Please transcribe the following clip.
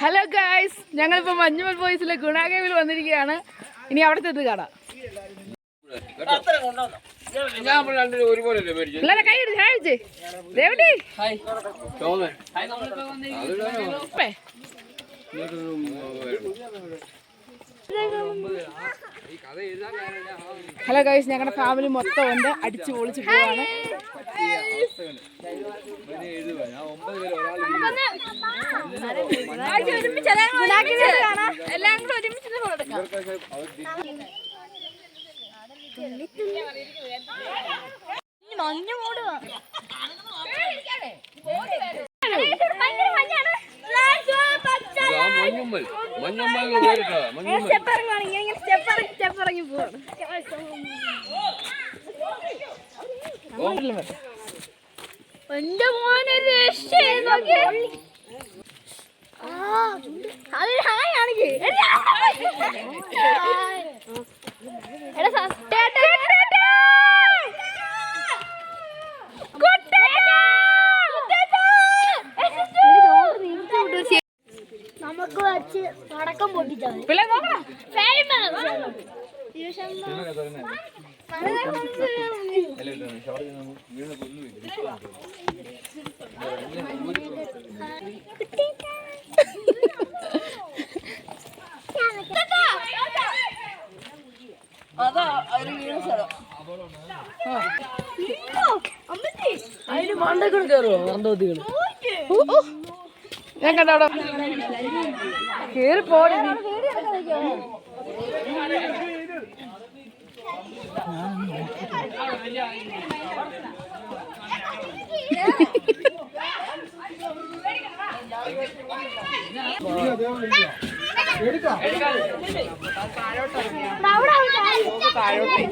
Hello guys, ഞങ്ങളിപ്പോൾ മഞ്ഞുമൽ ബോയ്സിലെ ഗുണാകേവിൽ വന്നിരിക്കുകയാണ്. ഇനി അവിടെ ചെന്ന് കാണാം. കൈ കഴിച്ചേ ദേവടി. ഹലോ ഗൈസ്, ഞങ്ങളുടെ ഫാമിലി മൊത്തം ഉണ്ട്. അടിച്ചു പൊളിച്ച് പോവാണ്. എല്ലാം കൂടെ ഒരുമിച്ച് മഞ്ഞ മൂടുക. എന്റെ മോനെ നമുക്ക് വെച്ച് പടക്കം പൊട്ടിച്ചാൽ അതിന് മണ്ടക്കൾ കയറുമോ മന്ദോത്തികൾ? ഞാൻ കണ്ടോ കേറി പോടി. താഴോട്ട്